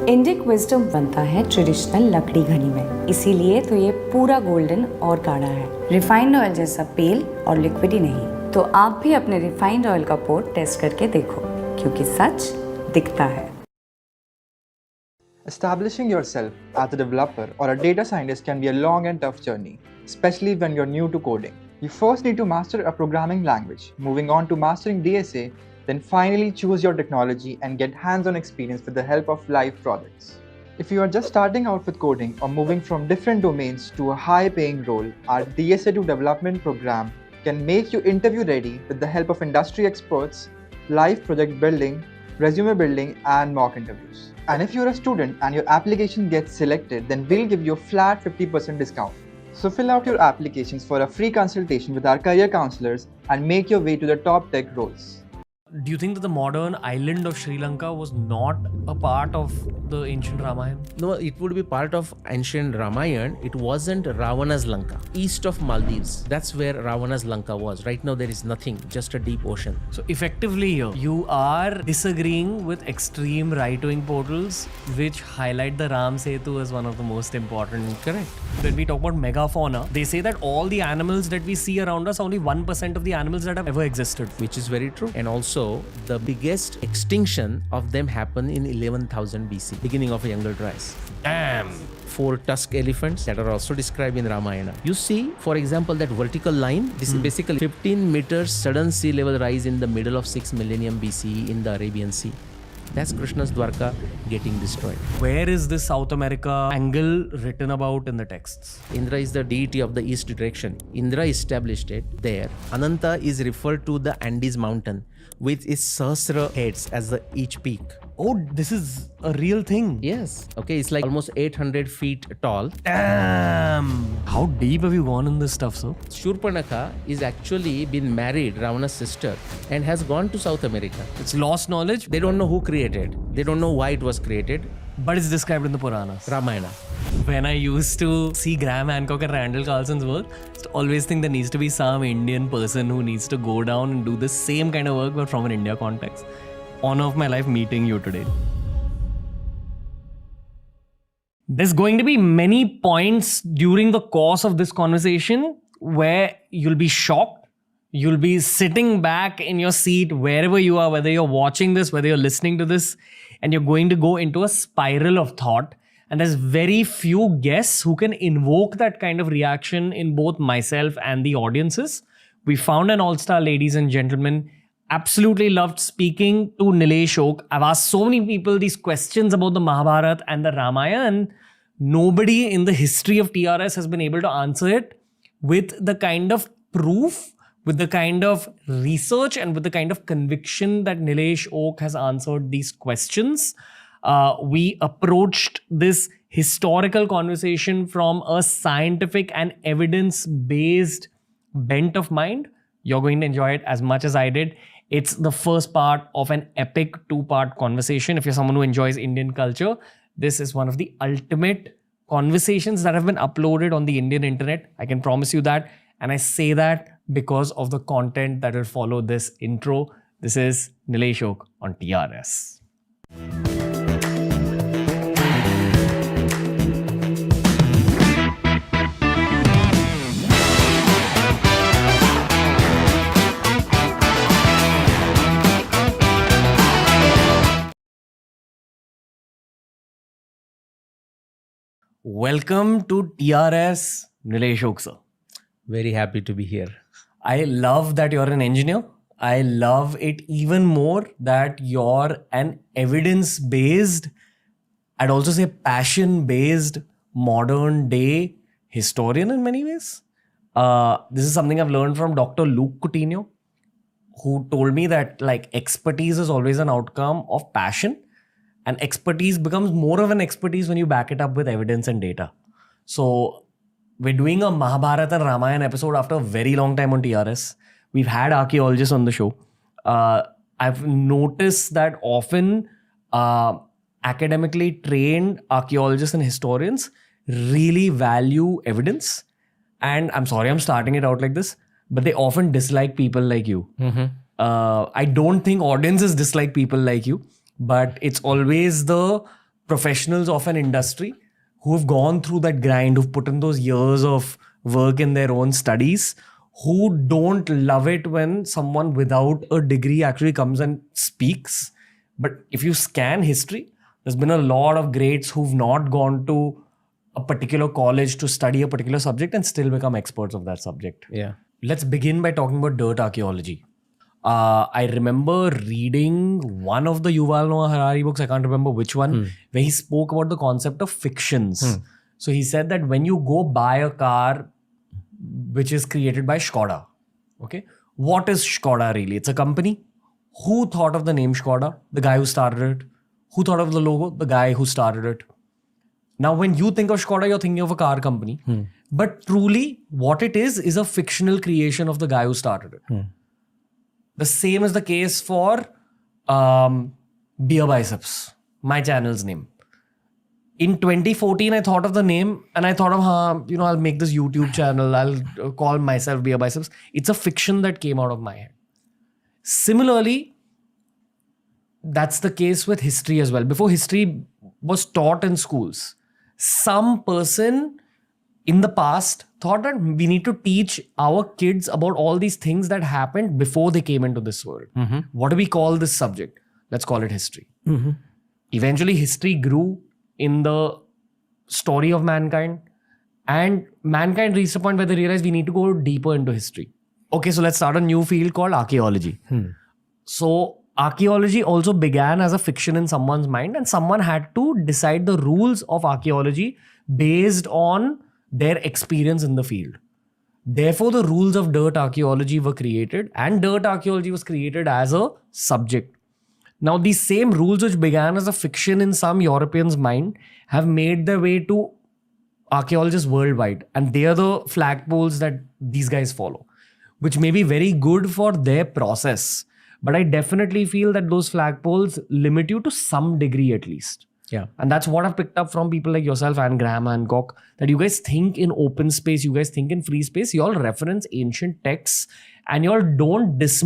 Indic wisdom बनता है traditional लकड़ी घनी में, इसीलिए तो ये पूरा गोल्डन और गाढ़ा है। रिफाइंड ऑयल जैसा पेल और लिक्विड ही नहीं। तो आप भी अपने रिफाइंड ऑयल का पोर्ट टेस्ट करके देखो, क्योंकि सच दिखता है। Establishing yourself as a developer or a data scientist can be a long and tough journey, especially when you're new to coding. You first need to master a programming language, moving on to mastering DSA, then finally choose your technology and get hands-on experience with the help of live projects. If you are just starting out with coding or moving from different domains to a high-paying role, our DSA to development program can make you interview ready with the help of industry experts, live project building, resume building, and mock interviews. And if you're a student and your application gets selected, then we'll give you a flat 50% discount. So fill out your applications for a free consultation with our career counselors and make your way to the top tech roles. Do you think that the modern island of Sri Lanka was not a part of the ancient Ramayana? No, it would be part of ancient Ramayana. It wasn't Ravana's Lanka. East of Maldives, that's where Ravana's Lanka was. Right now there is nothing, just a deep ocean. So effectively here, you are disagreeing with extreme right-wing portals which highlight the Ram Setu as one of the most important. Correct. When we talk about megafauna, they say that all the animals that we see around us, only 1% of the animals that have ever existed. Which is very true. And also, the biggest extinction of them happened in 11,000 BC, beginning of a younger dryas. Damn! 4 tusk elephants that are also described in Ramayana. You see, for example, that vertical line, this is basically 15 meters sudden sea level rise in the middle of 6 millennium BCE in the Arabian Sea. That's Krishna's Dwarka getting destroyed. Where is this South America angle written about in the texts? Indra is the deity of the east direction. Indra established it there. Ananta is referred to the Andes mountain with its Sahasra heads as the each peak. Oh, this is a real thing. Yes. Okay, it's like almost 800 feet tall. Damn! How deep have you gone in this stuff, sir? Shurpanakha is actually been married, Ravana's sister, and has gone to South America. It's lost knowledge, They don't know who created. They don't know why it was created. but it's described in the Puranas. Ramayana. When I used to see Graham Hancock and Randall Carlson's work, I used to always think there needs to be some Indian person who needs to go down and do the same kind of work but from an India context. Honor of my life meeting you today. There's going to be many points during the course of this conversation where you'll be shocked. You'll be sitting back in your seat wherever you are, whether you're watching this, whether you're listening to this, and you're going to go into a spiral of thought. And there's very few guests who can invoke that kind of reaction in both myself and the audiences. We found an all-star, ladies and gentlemen. Absolutely loved speaking to Nilesh Oak. I've asked so many people these questions about the Mahabharata and the Ramayana, and nobody in the history of TRS has been able to answer it with the kind of proof, with the kind of research, and with the kind of conviction that Nilesh Oak has answered these questions. We approached this historical conversation from a scientific and evidence-based bent of mind. You're going to enjoy it as much as I did. It's the first part of an epic 2-part conversation. If you're someone who enjoys Indian culture, this is one of the ultimate conversations that have been uploaded on the Indian internet. I can promise you that. And I say that because of the content that will follow this intro. This is Nilesh Oak on TRS. Welcome to TRS, Nilesh Oak, sir. Very happy to be here. I love that you're an engineer. I love it even more that you're an evidence-based, I'd also say passion-based, modern-day historian in many ways. This is something I've learned from Dr. Luke Coutinho, who told me that expertise is always an outcome of passion. And expertise becomes more of an expertise when you back it up with evidence and data. So we're doing a Mahabharata and Ramayana episode after a very long time on TRS. We've had archaeologists on the show. I've noticed that often academically trained archaeologists and historians really value evidence. And I'm sorry I'm starting it out like this, but they often dislike people like you. I don't think audiences dislike people like you. But it's always the professionals of an industry who have gone through that grind, who've put in those years of work in their own studies, who don't love it when someone without a degree actually comes and speaks. But if you scan history, there's been a lot of greats who've not gone to a particular college to study a particular subject and still become experts of that subject. Yeah. Let's begin by talking about dirt archaeology. I remember reading one of the Yuval Noah Harari books, I can't remember which one, where he spoke about the concept of fictions. So he said that when you go buy a car which is created by Skoda, okay, what is Skoda really? It's a company. Who thought of the name Skoda? The guy who started it. Who thought of the logo? The guy who started it. Now, when you think of Skoda, you're thinking of a car company. But truly, what it is a fictional creation of the guy who started it. The same is the case for Beer Biceps, my channel's name. In 2014, I thought of the name and I thought of, I'll make this YouTube channel. I'll call myself Beer Biceps. It's a fiction that came out of my head. Similarly, that's the case with history as well. Before history was taught in schools, some person in the past thought that we need to teach our kids about all these things that happened before they came into this world. What do we call this subject? Let's call it history. Eventually, history grew in the story of mankind, and mankind reached a point where they realized we need to go deeper into history. Okay, so let's start a new field called archaeology. So archaeology also began as a fiction in someone's mind, and someone had to decide the rules of archaeology based on their experience in the field. Therefore, the rules of dirt archaeology were created, and dirt archaeology was created as a subject. Now, these same rules which began as a fiction in some Europeans' mind have made their way to archaeologists worldwide, and they are the flagpoles that these guys follow, which may be very good for their process. But I definitely feel that those flagpoles limit you to some degree at least. Yeah. And that's what I've picked up from people like yourself and Graham Hancock, that you guys think in open space, you guys think in free space, you all reference ancient texts and you all don't dismiss